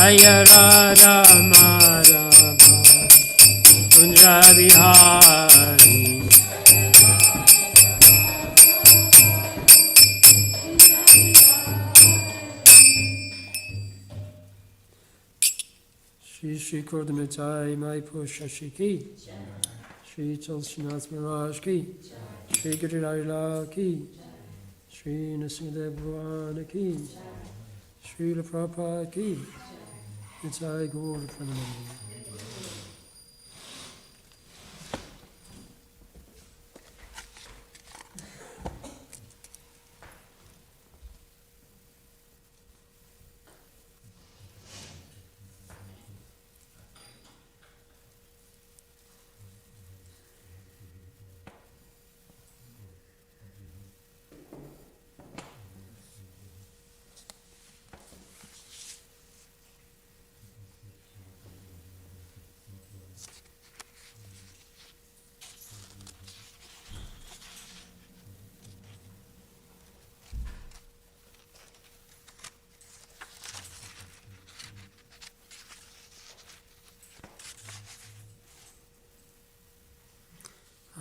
Jaya Radha Madhava Kunja Bihari. Shri Shri Kurdamitai Maipur Shashi Ki, Shri Tulsinath Maharaj Ki, Shri Girirajla Ki, Shri Nrsimhadev Bhagwan Ki, Shri Prabhupada Ki, Nitai Gaur Pranamandi.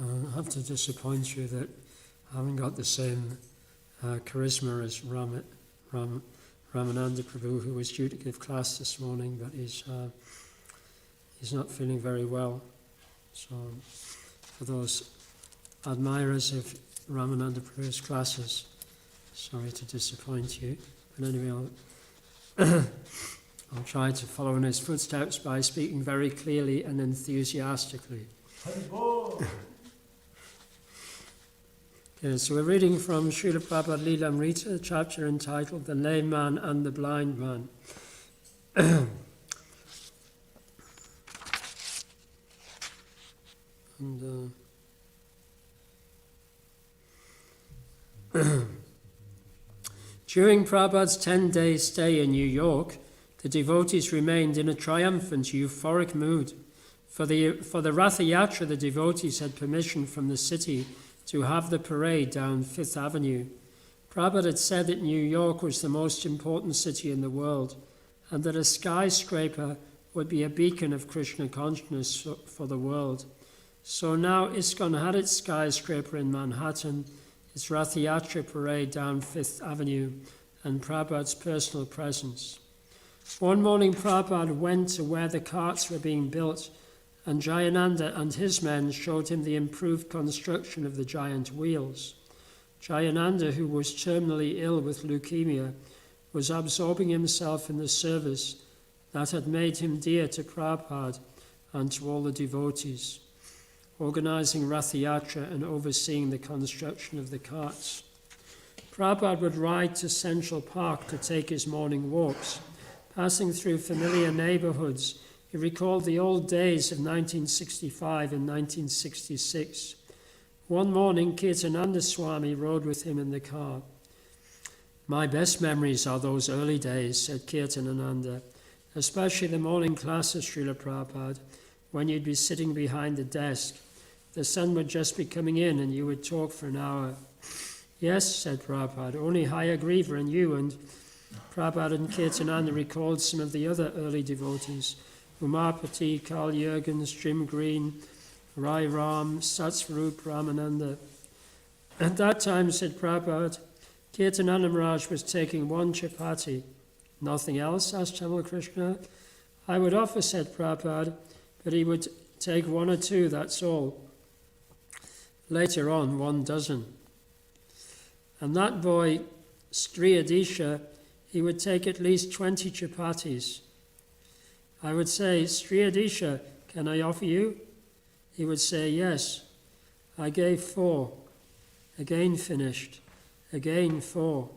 I have to disappoint you that I haven't got the same charisma as Ramananda Prabhu, who was due to give class this morning, but he's not feeling very well. So for those admirers of Ramananda Prabhu's classes, sorry to disappoint you. But anyway, I'll try to follow in his footsteps by speaking very clearly and enthusiastically. Okay, so we're reading from Srila Prabhupada Lilamrita, a chapter entitled The Lame Man and the Blind Man. During Prabhupada's 10-day stay in New York, the devotees remained in a triumphant, euphoric mood. For the Ratha Yatra, the devotees had permission from the city to have the parade down Fifth Avenue. Prabhupada had said that New York was the most important city in the world, and that a skyscraper would be a beacon of Krishna consciousness for the world. So now ISKCON had its skyscraper in Manhattan, its Ratha Yatra parade down Fifth Avenue, and Prabhupada's personal presence. One morning Prabhupada went to where the carts were being built, and Jayananda and his men showed him the improved construction of the giant wheels. Jayananda, who was terminally ill with leukemia, was absorbing himself in the service that had made him dear to Prabhupada and to all the devotees, organizing Ratha Yatra and overseeing the construction of the carts. Prabhupada would ride to Central Park to take his morning walks. Passing through familiar neighborhoods, he recalled the old days of 1965 and 1966. One morning, Kirtananda Swami rode with him in the car. "My best memories are those early days," said Kirtananda, "especially the morning class of Srila Prabhupada, when you'd be sitting behind the desk. The sun would just be coming in and you would talk for an hour." "Yes," said Prabhupada, "only Hayagriva and you." And Prabhupada and Kirtananda recalled some of the other early devotees: Umapati, Karl Jürgens, Jim Green, Rai Ram, Satsvarup Ramananda. At that time, said Prabhupada, Kirtananda Maharaj was taking one chapati. "Nothing else?" asked Tamal Krishna. "I would offer," said Prabhupada, "but he would take one or two, that's all. Later on, 1 dozen. And that boy, Sri Adisha, he would take at least 20 chapatis. I would say, 'Sri Adisha, can I offer you?' He would say, 'Yes.' I gave 4. Again finished. Again 4.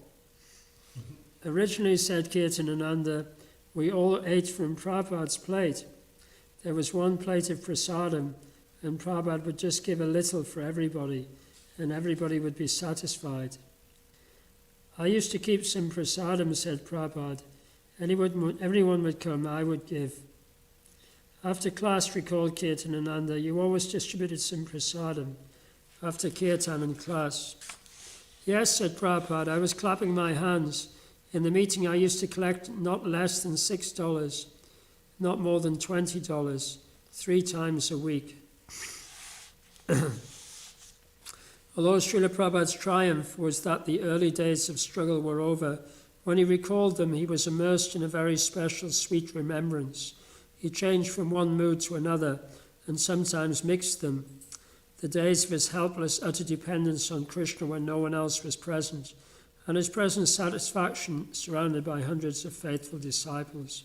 Originally, said Kirtananda, we all ate from Prabhupada's plate. There was 1 plate of prasadam, and Prabhupada would just give a little for everybody, and everybody would be satisfied. I used to keep some prasadam," said Prabhupada. Everyone would come, I would give. After class, recalled Kirtananda, you always distributed some prasadam after kirtan and class. "Yes," said Prabhupada, "I was clapping my hands. In the meeting, I used to collect not less than $6, not more than $20, 3 times a week. Although Srila Prabhupada's triumph was that the early days of struggle were over, when he recalled them, he was immersed in a very special, sweet remembrance. He changed from one mood to another and sometimes mixed them. The days of his helpless, utter dependence on Krishna when no one else was present, and his present satisfaction surrounded by hundreds of faithful disciples.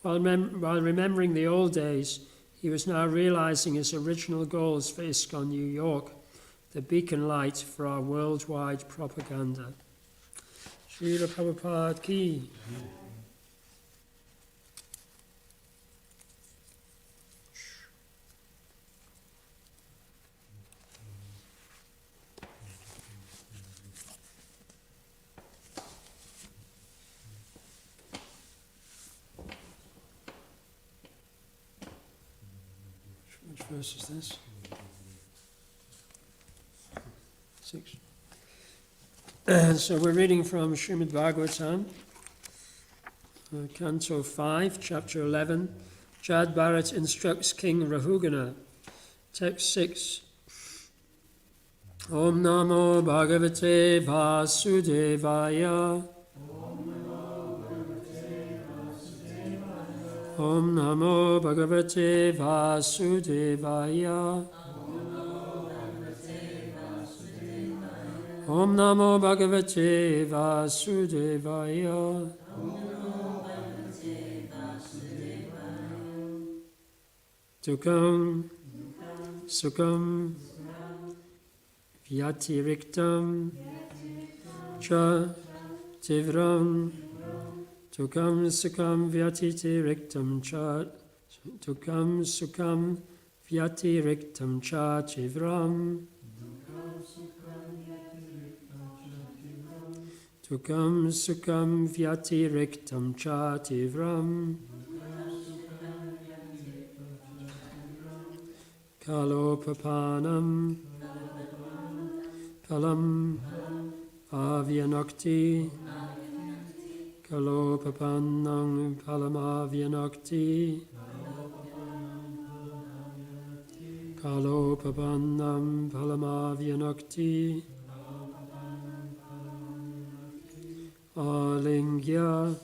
While remembering the old days, he was now realizing his original goals for ISKCON New York, the beacon light for our worldwide propaganda. Srila Prabhupada ki. Which verse is this? 6. So we're reading from Srimad Bhagavatam, Canto 5, Chapter 11. Jad Bharat instructs King Rahugana. Text 6. Om Namo Bhagavate Vasudevaya. Om Namo Bhagavate Vasudevaya. Om Namo Bhagavate Vasudevaya. Dukam Sukham Vyatiriktam Cha Tivram Dukam Sukham Vyatiriktam Cha Dukam Sukham Vyatiriktam Cha Tivram Dukam Sukham Vyatiriktam Cha Tivram Kalopapanam Kalam Avyanakti Kalopapanam Kalam Avyanakti Kalopapanam Kalam Avyanakti Alingya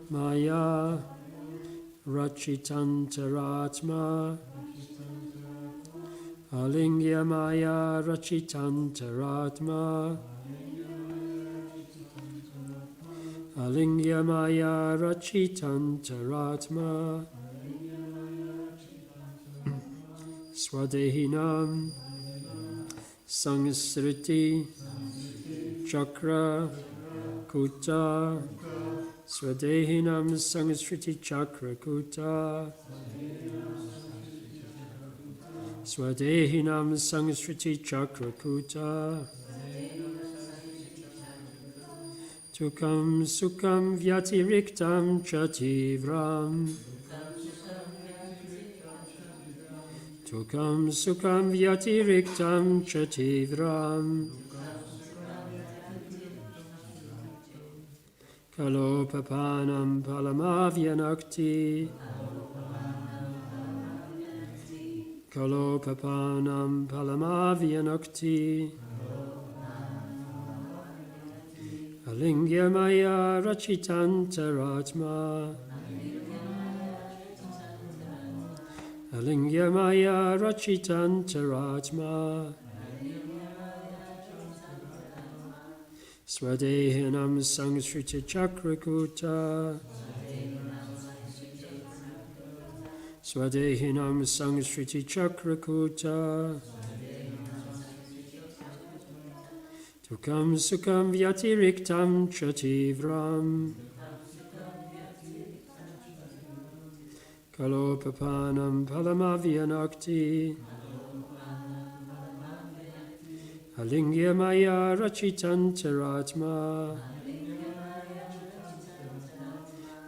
Maya Rachitantaratma Alingya Maya Rachitantaratma Alingya Maya Rachitantaratma Swadehinam Sangsriti Chakra Kuta Swadehinam Sangsriti Chakra Kuta Swadehinam Sangsriti Chakra Kuta Tukam Sukham Vyatiriktam Chativram Tukam Sukham Vyatiriktam Chativram Kalopapanam Palamavyanakti Kalopapanam Palamavyanakti Alingya Maya Rachitantaratma Alingya Maya Rachitantaratma Swadehinam Sangsriti Chakrakuta Swadehinam Sangsriti Chakrakuta Tukam Sukham Vyatiriktam Chativram Kalopapanam Palamavyanakti Alingya Maya Rachitantaratma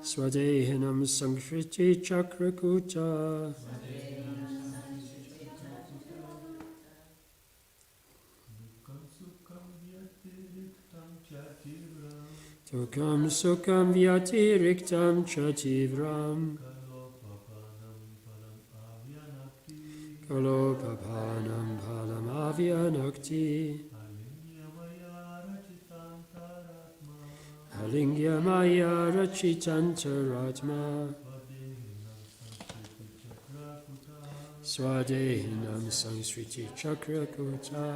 Swadehinam Sangsriti Chakrakuta Tukam sukam vyatiriktam chativram. Kalopapanam palam avyanakti. Alingya maya rachitantaratma. Swadehinam sangsriti chakrakuta.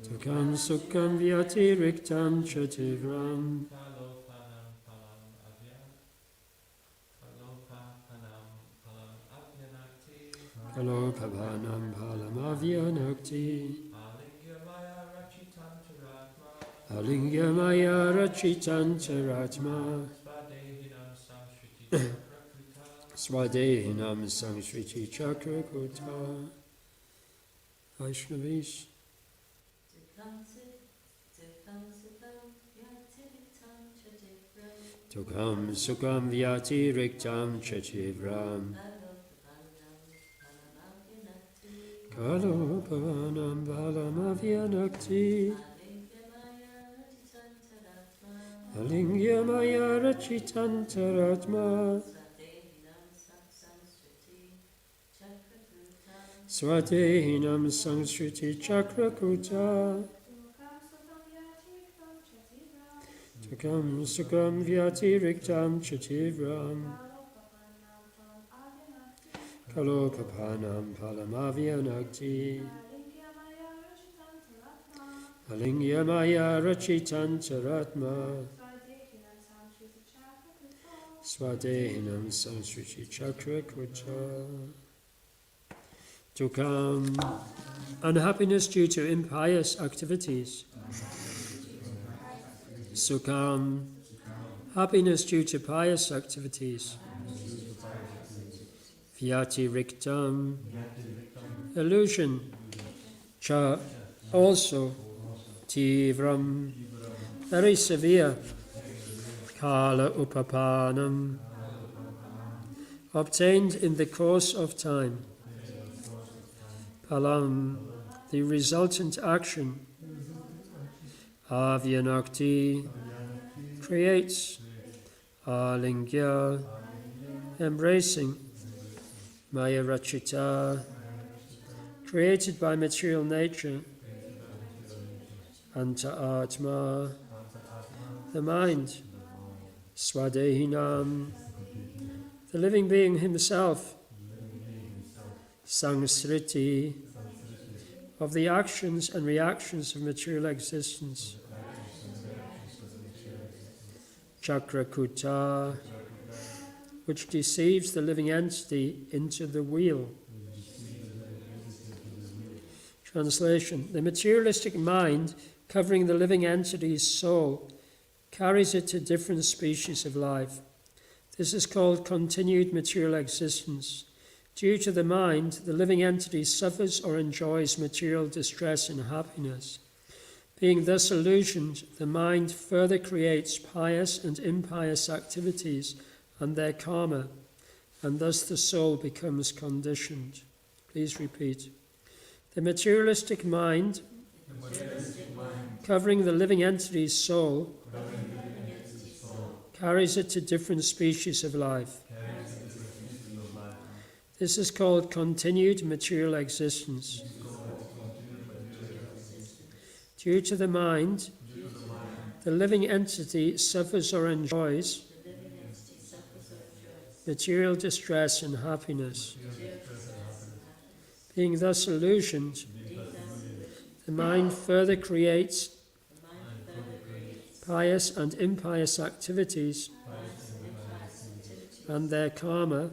Tukam sukam vyatiriktam chativram. Kalopapanam palam avyanakti. Alingya maya rachitantaratma. Swadehinam sangsriti chakrakuta. Vaishnavis. Tukam sukam vyatiriktam chativram. Kalopapanam palam avyanakti. Alingya maya rachitantaratma. Swadehinam sangsriti chakrakuta. Tukam sukam vyatiriktam chativram. Kalopapanam palam avyanakti. Alingya maya rachitantaratma. Swadehinam sangsriti chakrakuta. Tukam, unhappiness due to impious activities. Sukam, happiness due to pious activities. Vyatiriktam, illusion. Cha, also. Tivram, very severe. Kala upapanam, obtained in the course of time. Palam, the resultant action. Avyanakti, creates. Alingya, embracing. Maya rachita, created by material nature. Anta atma, the mind. Swadehinam, the living being himself. Sangsriti, of the actions and reactions of material existence. Chakrakuta, which deceives the living entity into the wheel. Translation: the materialistic mind, covering the living entity's soul, carries it to different species of life. This is called continued material existence. Due to the mind, the living entity suffers or enjoys material distress and happiness. Being thus illusioned, the mind further creates pious and impious activities and their karma, and thus the soul becomes conditioned. Please repeat. The materialistic mind, covering the living entity's soul, carries it to different species of life. This is called continued material existence. Due to the mind, the living entity suffers or enjoys material distress and happiness. Being thus illusioned, the mind further creates pious and impious activities and their karma,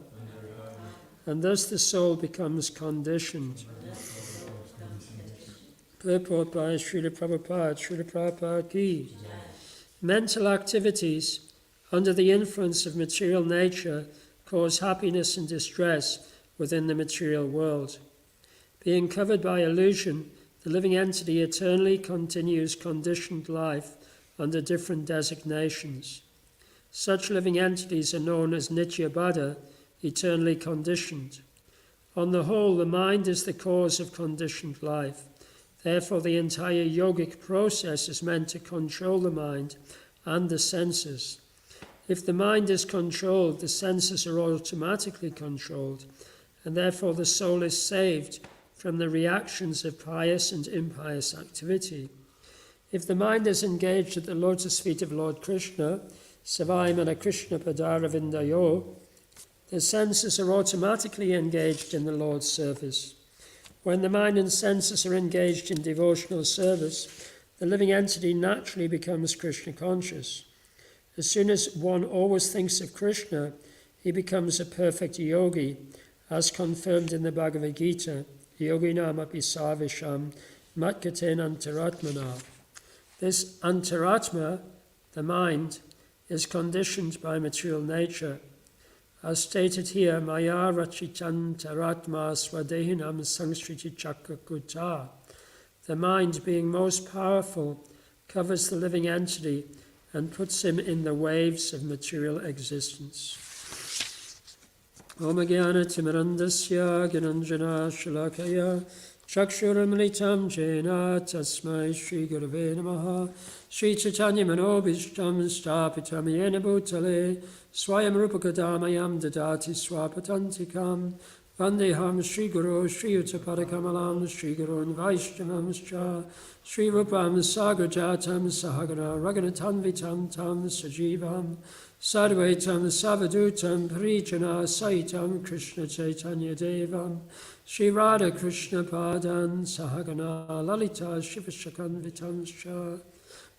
and thus the soul becomes conditioned. Purport by Srila Prabhupada, Srila Prabhupada ki. Mental activities under the influence of material nature cause happiness and distress within the material world. Being covered by illusion, the living entity eternally continues conditioned life under different designations. Such living entities are known as Nityabada, eternally conditioned. On the whole, the mind is the cause of conditioned life. Therefore, the entire yogic process is meant to control the mind and the senses. If the mind is controlled, the senses are automatically controlled, and therefore the soul is saved from the reactions of pious and impious activity. If the mind is engaged at the lotus feet of Lord Krishna, Savai Mana Krishna Padara Vindayo, the senses are automatically engaged in the Lord's service. When the mind and senses are engaged in devotional service, the living entity naturally becomes Krishna conscious. As soon as one always thinks of Krishna, he becomes a perfect yogi, as confirmed in the Bhagavad Gita, Yoginam api sarvesham matkaten antaratmana. This antaratma, the mind, is conditioned by material nature. As stated here, Maya rachitantaratma swadehinam sangsriti chakakuta. The mind, being most powerful, covers the living entity and puts him in the waves of material existence. Om Jnana Timirandasya Gyananjana Shalakaya Chakshuramritam Jena Tasmai Shri Gurave Namaha Shri Chaitanya Manobishtam Stapitam Yena Bhutale Swayam Rupakadamayam Dadati Swapatantikam Vandeham Shri Guru Shri Utapadakamalam Shri Gurun Vaishnavam Shri Rupam Sagrajatam Sahagana Raganatanvitam Tam Sajivam Sadvaitam Savadutam Parijana Saitam Krishna Chaitanya Devam Shri Radha Krishna Padan Sahagana Lalita Shivashakanvitam Sha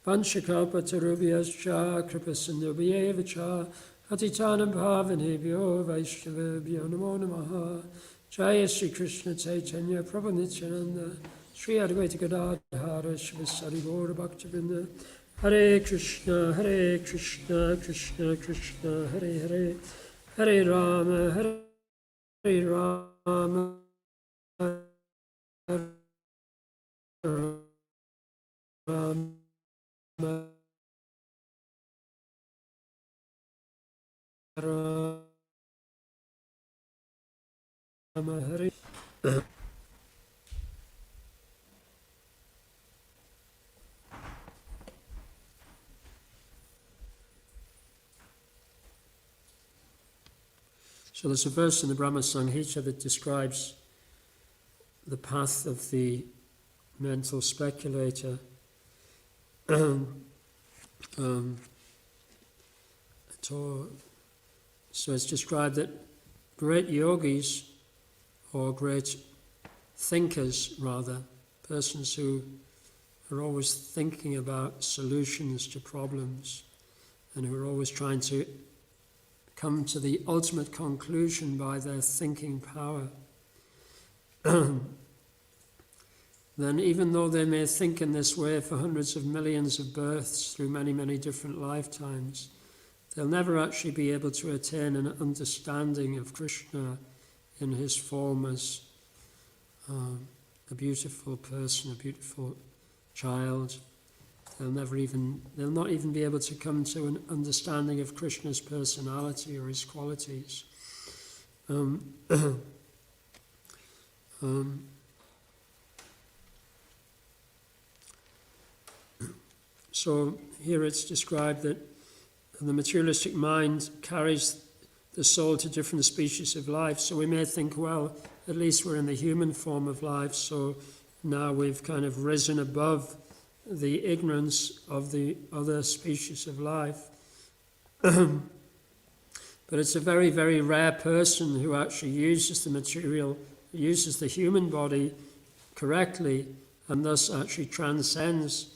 Vanshakapatarubhyascha Kripasindubhyevacha Atitanam Bhavanebhyo Vaishnavabhyo Namo Namaha Jaya Shri Krishna Chaitanya Prabhu Nityananda Shri Advaita Gadadhara Shivasari Gaura Bhaktivinoda Hare Krishna, Krishna Krishna, Hare Hare, Hare Rama, Hare Rama, Hare Rama, Rama, Hare. So there's a verse in the Brahma Samhita that describes the path of the mental speculator. So it's described that great yogis, or great thinkers rather, persons who are always thinking about solutions to problems and who are always trying to come to the ultimate conclusion by their thinking power, then even though they may think in this way for hundreds of millions of births through many, many different lifetimes, they'll never actually be able to attain an understanding of Krishna in his form as a beautiful person, a beautiful child. They'll not even be able to come to an understanding of Krishna's personality or his qualities. So here it's described that the materialistic mind carries the soul to different species of life. So we may think, well, at least we're in the human form of life, so now we've kind of risen above the ignorance of the other species of life. But it's a very, very rare person who actually uses the human body correctly, and thus actually transcends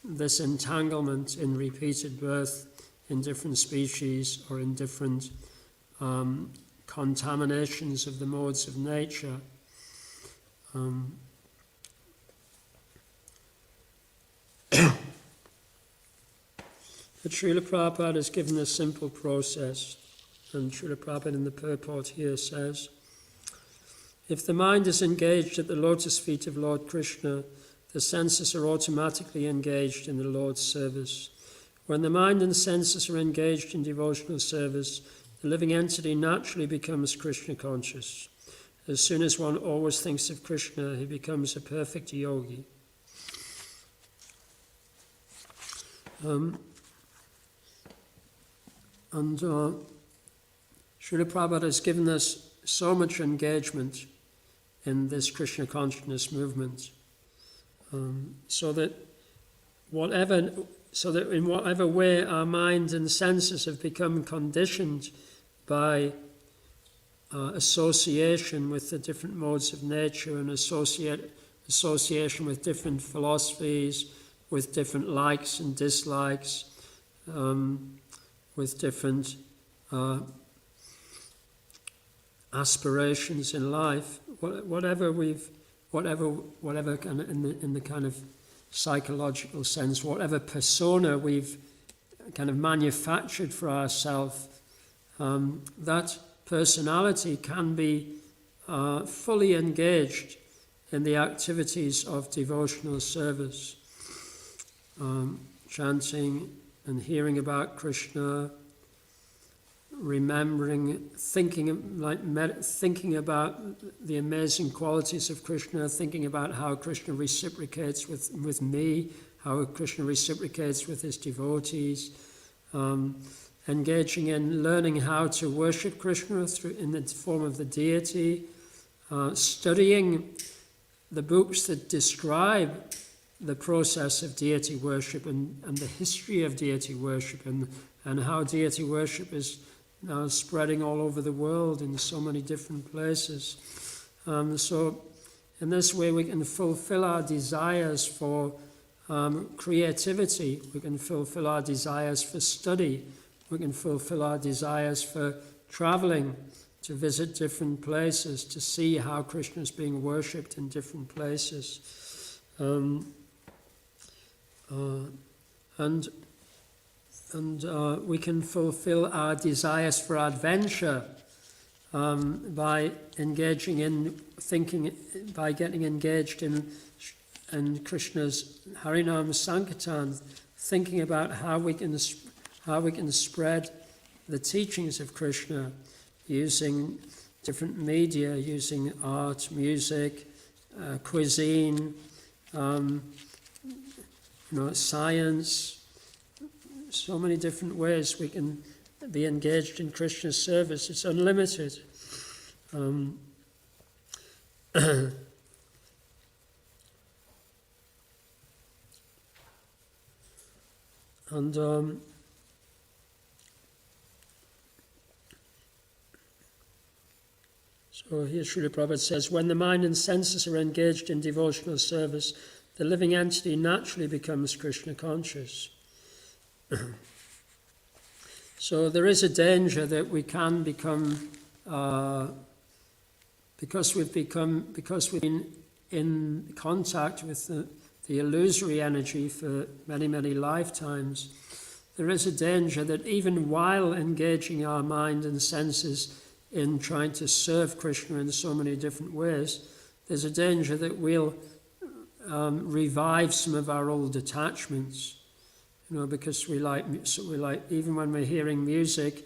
this entanglement in repeated birth in different species or in different contaminations of the modes of nature. But Srila Prabhupada has given a simple process, and Srila Prabhupada in the purport here says, if the mind is engaged at the lotus feet of Lord Krishna, the senses are automatically engaged in the Lord's service. When the mind and senses are engaged in devotional service, the living entity naturally becomes Krishna conscious. As soon as one always thinks of Krishna, he becomes a perfect yogi. And Srila Prabhupada has given us so much engagement in this Krishna consciousness movement, so that in whatever way our mind and senses have become conditioned by association with the different modes of nature and association with different philosophies, with different likes and dislikes, with different aspirations in life, whatever kind of in the kind of psychological sense, whatever persona we've kind of manufactured for ourselves, that personality can be fully engaged in the activities of devotional service, chanting and hearing about Krishna, remembering, thinking about the amazing qualities of Krishna, thinking about how Krishna reciprocates with me, how Krishna reciprocates with his devotees, engaging in learning how to worship Krishna in the form of the deity, studying the books that describe the process of deity worship and the history of deity worship and how deity worship is now spreading all over the world in so many different places. So in this way we can fulfill our desires for creativity, we can fulfill our desires for study, we can fulfill our desires for traveling, to visit different places, to see how Krishna is being worshipped in different places. We can fulfill our desires for adventure by engaging in thinking, by getting engaged in Krishna's Harinam Sankirtan, thinking about how we can spread the teachings of Krishna using different media, using art, music, cuisine, science. So many different ways we can be engaged in Krishna's service. It's unlimited. So here Srila Prabhupada says, when the mind and senses are engaged in devotional service, the living entity naturally becomes Krishna conscious. So there is a danger that we can become, because we've been in contact with the illusory energy for many, many lifetimes, there is a danger that even while engaging our mind and senses in trying to serve Krishna in so many different ways, there's a danger that we'll revive some of our old attachments. Because we like even when we're hearing music,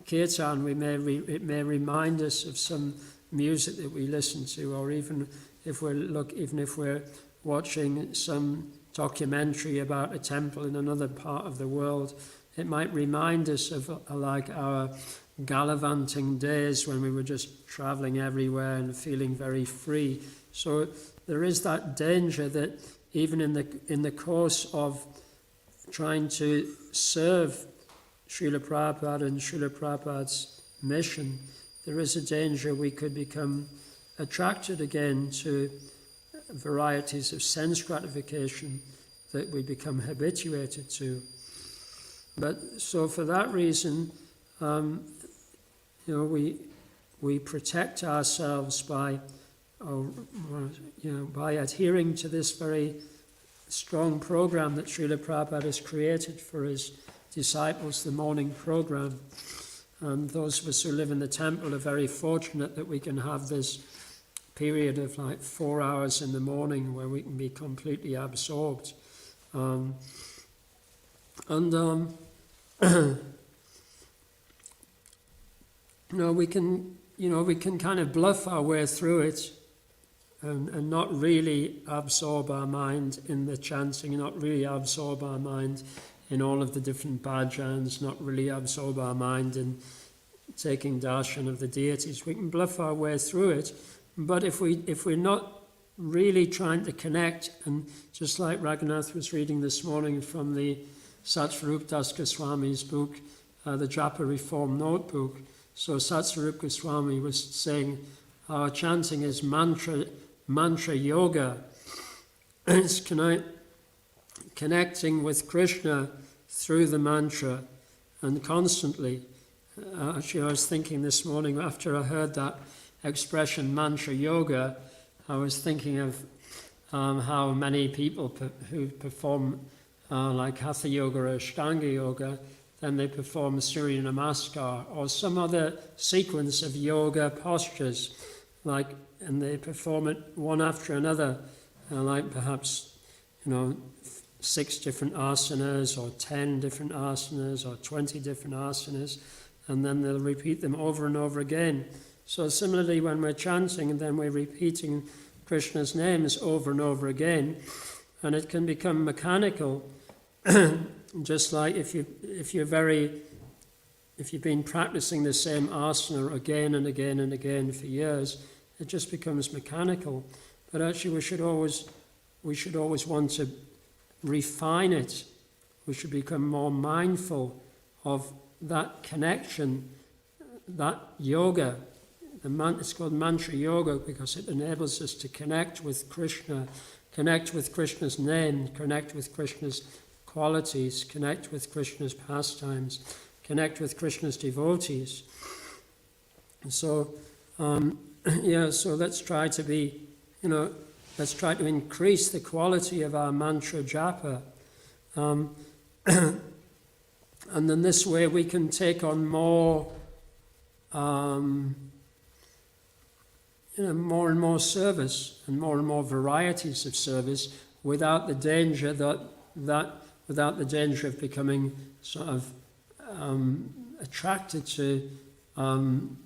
kirtan, it may remind us of some music that we listen to, or even if we're watching some documentary about a temple in another part of the world, it might remind us of like our gallivanting days when we were just traveling everywhere and feeling very free. So there is that danger that even in the course of trying to serve Srila Prabhupada and Srila Prabhupada's mission, there is a danger we could become attracted again to varieties of sense gratification that we become habituated to. But so for that reason, we protect ourselves by adhering to this very strong program that Srila Prabhupada has created for his disciples, the morning program. And those of us who live in the temple are very fortunate that we can have this period of like 4 hours in the morning where we can be completely absorbed. We can we can kind of bluff our way through it and not really absorb our mind in the chanting, not really absorb our mind in all of the different bhajans, not really absorb our mind in taking darshan of the deities. We can bluff our way through it, but if we're not really trying to connect, and just like Raghunath was reading this morning from the Satsvarup Das Goswami's book, the Japa Reform Notebook, so Satsvarup Goswami was saying our chanting is mantra yoga. It's connecting with Krishna through the mantra and constantly. Actually, I was thinking this morning after I heard that expression mantra yoga, I was thinking of how many people who perform like Hatha Yoga or Ashtanga Yoga, then they perform Surya Namaskar or some other sequence of yoga postures, and they perform it one after another, like perhaps 6 different asanas or 10 different asanas or 20 different asanas, and then they'll repeat them over and over again. So similarly, when we're chanting and then we're repeating Krishna's names over and over again, and it can become mechanical, just like if you've been practicing the same asana again and again and again for years, it just becomes mechanical. But actually, we should always want to refine it. We should become more mindful of that connection, that yoga. It's called mantra yoga because it enables us to connect with Krishna, connect with Krishna's name, connect with Krishna's qualities, connect with Krishna's pastimes, connect with Krishna's devotees. And so, so let's try to increase the quality of our mantra japa. And then this way we can take on more more and more service and more varieties of service without the danger without the danger of becoming sort of attracted to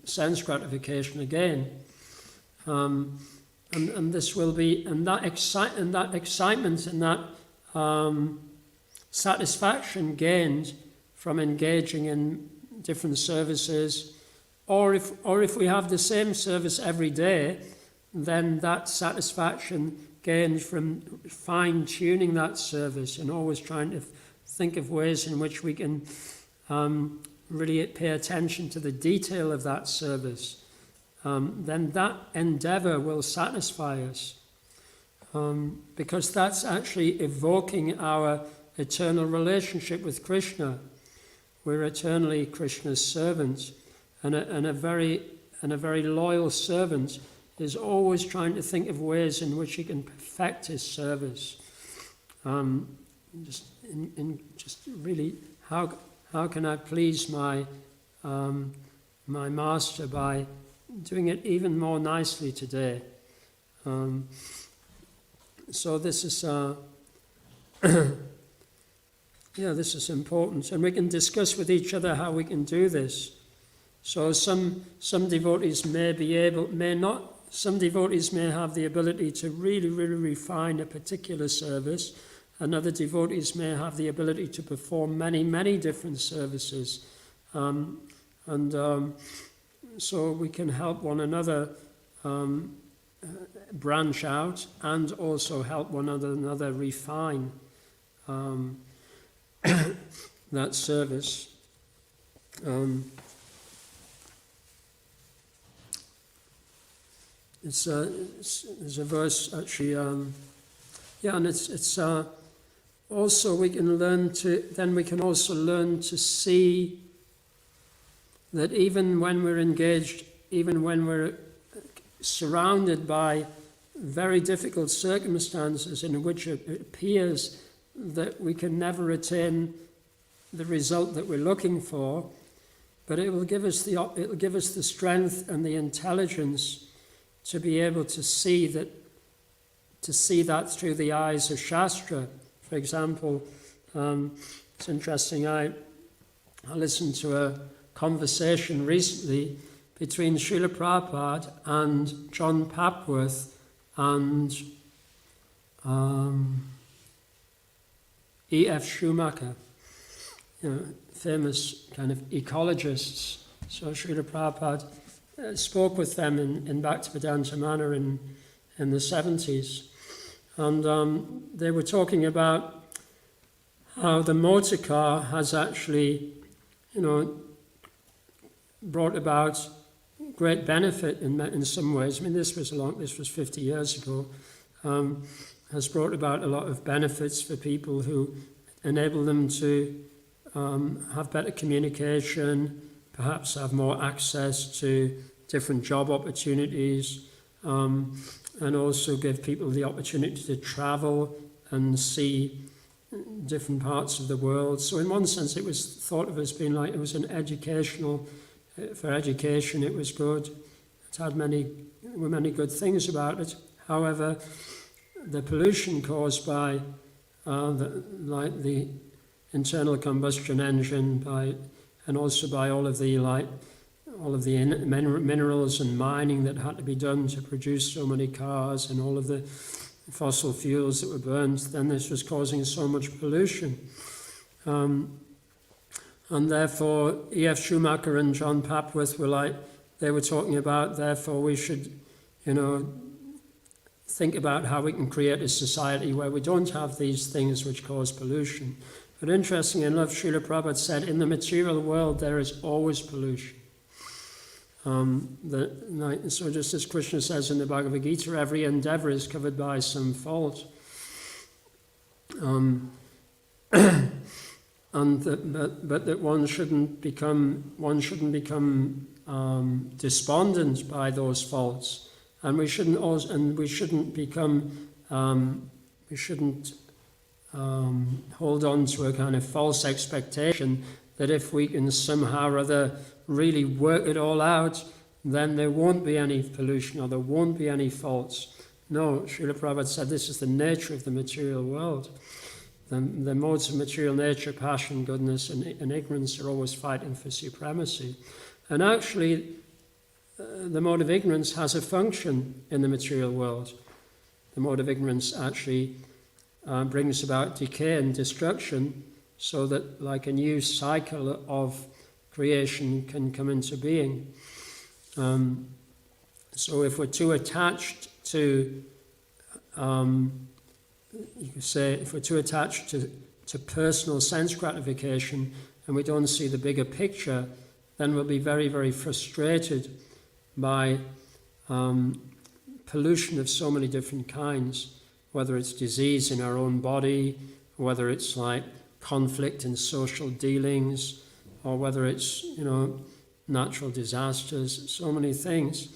sense gratification again. And this will be, and that excitement and that satisfaction gained from engaging in different services, or if we have the same service every day, then that satisfaction gained from fine-tuning that service and always trying to think of ways in which we can really pay attention to the detail of that service, then that endeavor will satisfy us, because that's actually evoking our eternal relationship with Krishna. We're eternally Krishna's servants, and a very loyal servant is always trying to think of ways in which he can perfect his service. Just really, how can I please my master by doing it even more nicely today? So this is this is important, and we can discuss with each other how we can do this. So some devotees some devotees may have the ability to really refine a particular service, and other devotees may have the ability to perform many different services. So we can help one another branch out and also help one another refine that service. There's a verse actually, and it's also we can learn to see that even when we're engaged, even when we're surrounded by very difficult circumstances in which it appears that we can never attain the result that we're looking for, but it will give us the strength and the intelligence to be able to see that through the eyes of Shastra. For example, it's interesting, I listened to a conversation recently between Srila Prabhupada and John Papworth and E.F. Schumacher, famous kind of ecologists. So Srila Prabhupada spoke with them in Bhaktivedanta Manor in the 70s. And they were talking about how the motor car has actually, brought about great benefit in some ways. I mean, this was 50 years ago. Has brought about a lot of benefits for people who enable them to have better communication, perhaps have more access to different job opportunities, and also give people the opportunity to travel and see different parts of the world. So in one sense, it was thought of as being like it was an educational, for education it was good. It had many good things about it. However, the pollution caused by the internal combustion engine, and also by all of the minerals and mining that had to be done to produce so many cars, and all of the fossil fuels that were burned, then this was causing so much pollution. And therefore, E.F. Schumacher and John Papworth were talking about, therefore we should, think about how we can create a society where we don't have these things which cause pollution. But interestingly enough, Srila Prabhupada said, in the material world there is always pollution. So just as Krishna says in the Bhagavad Gita, every endeavor is covered by some fault. But that one shouldn't become despondent by those faults. And we shouldn't hold on to a kind of false expectation that if we can somehow or other really work it all out, then there won't be any pollution or there won't be any faults. No, Srila Prabhupada said this is the nature of the material world. The modes of material nature, passion, goodness, and ignorance are always fighting for supremacy. And actually, the mode of ignorance has a function in the material world. The mode of ignorance actually brings about decay and destruction, so that like a new cycle of creation can come into being. So if we're too attached to, you could say, if we're too attached to personal sense gratification and we don't see the bigger picture, then we'll be very, very frustrated by pollution of so many different kinds, whether it's disease in our own body, whether it's like conflict in social dealings, or whether it's, natural disasters, so many things.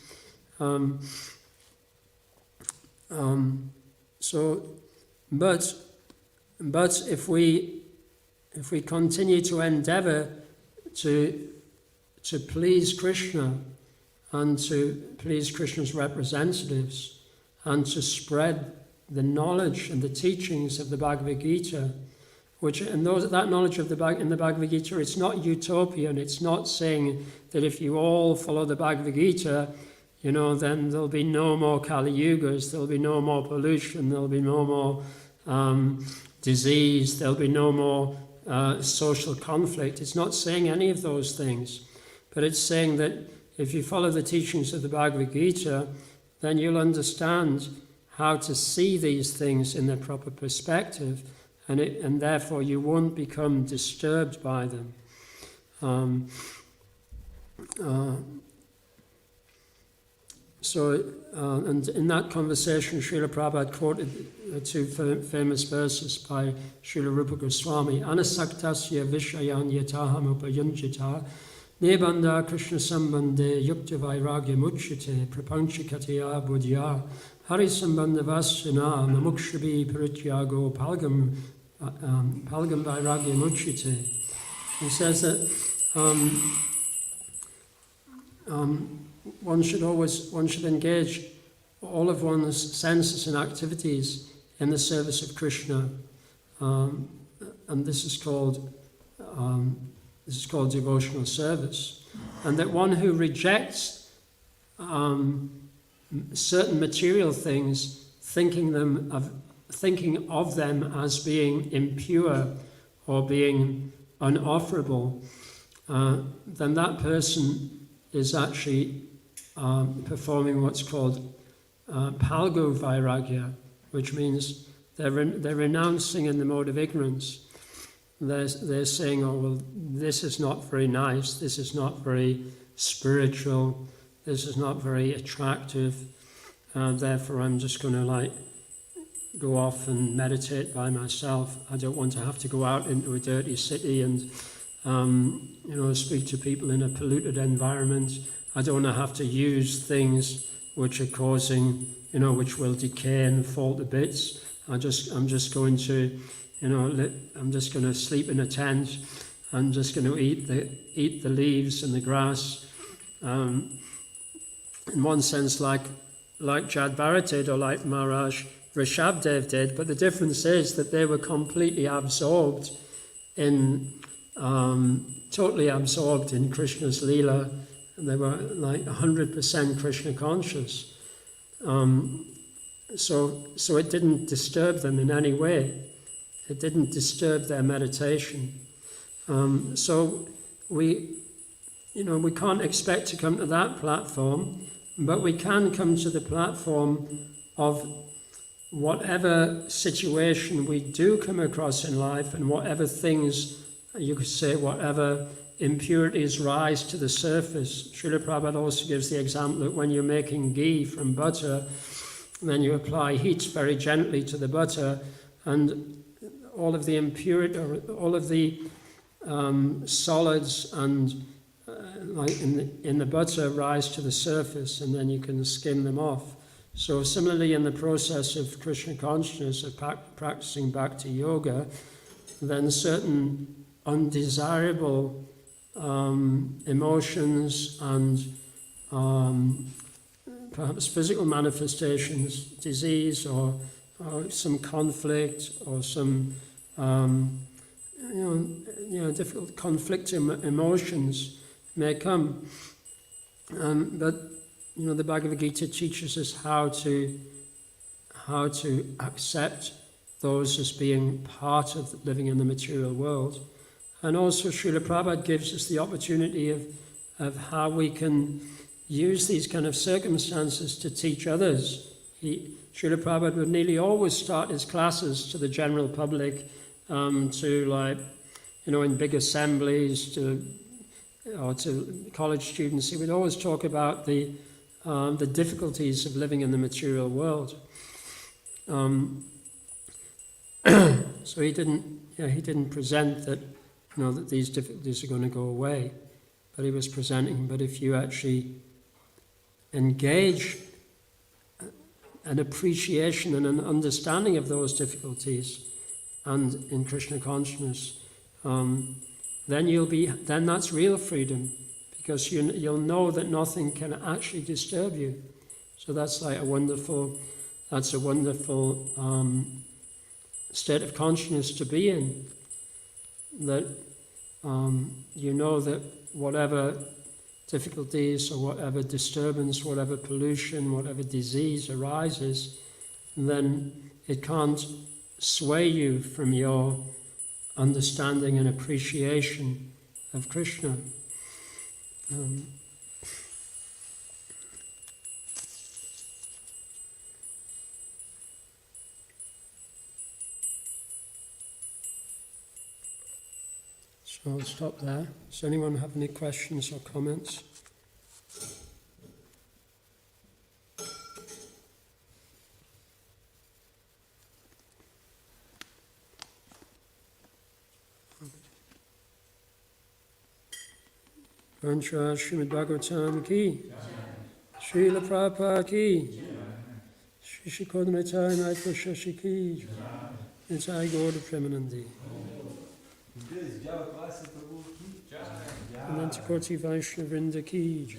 But if we continue to endeavor to please Krishna and to please Krishna's representatives and to spread the knowledge and the teachings of the Bhagavad Gita, that knowledge in the Bhagavad Gita, it's not utopian. It's not saying that if you all follow the Bhagavad Gita, then there'll be no more Kali Yugas, there'll be no more pollution, there'll be no more disease, there'll be no more social conflict. It's not saying any of those things, but it's saying that if you follow the teachings of the Bhagavad Gita, then you'll understand how to see these things in their proper perspective, and therefore you won't become disturbed by them. And in that conversation, Srila Prabhupada quoted two famous verses by Srila Rupa Goswami. Anasaktasya vishayan yataham upayunjita nebanda krishna sambande yukta vairagya muchyate prapanchikatya buddhya hari sambandha vasyana mamukshabi parityago palgam vairagya muchyate. He says that one should engage all of one's senses and activities in the service of Krishna, and this is called devotional service. and that one who rejects certain material things, thinking of them as being impure or being unofferable, then that person is actually performing what's called palgo vairagya, which means they're renouncing in the mode of ignorance. They're saying, oh, well, this is not very nice, this is not very spiritual, this is not very attractive, therefore I'm just going to go off and meditate by myself. I don't want to have to go out into a dirty city and speak to people in a polluted environment. I don't want to have to use things which are causing, which will decay and fall to bits. I'm just going to, I'm just going to sleep in a tent. I'm just going to eat the leaves and the grass. In one sense, like Javat did, or like Maharaj Rishabdev did, but the difference is that they were completely absorbed totally absorbed in Krishna's Leela, and they were 100% Krishna conscious. So it didn't disturb them in any way. It didn't disturb their meditation. So we can't expect to come to that platform, but we can come to the platform of whatever situation we do come across in life, and whatever things, you could say, whatever impurities rise to the surface. Srila Prabhupada also gives the example that when you're making ghee from butter, then you apply heat very gently to the butter, and all of the impurity, or all of the solids and in the butter rise to the surface, and then you can skim them off. So similarly, in the process of Krishna consciousness, of practicing bhakti yoga, then certain undesirable emotions and perhaps physical manifestations, disease or some conflict or some difficult conflicting emotions may come. But the Bhagavad Gita teaches us how to accept those as being part of living in the material world. And also Srila Prabhupada gives us the opportunity of how we can use these kind of circumstances to teach others. Srila Prabhupada would nearly always start his classes to the general public, in big assemblies, or to college students. He would always talk about the difficulties of living in the material world. So he didn't present that that these difficulties are going to go away, but he was presenting. But if you actually engage an appreciation and an understanding of those difficulties, and in Krishna consciousness, then that's real freedom, because you'll know that nothing can actually disturb you. So that's a wonderful state of consciousness to be in. That that whatever difficulties or whatever disturbance, whatever pollution, whatever disease arises, then it can't sway you from your understanding and appreciation of Krishna. So I'll stop there. Does anyone have any questions or comments? Vancha Srimad Bhagavatam ki, Srila Prabhupada ki, Shri Kodanatai Naito Shashi ki, Nitai Gauda Premanandi. Ananta Koti Vaishnava Vrinda ki.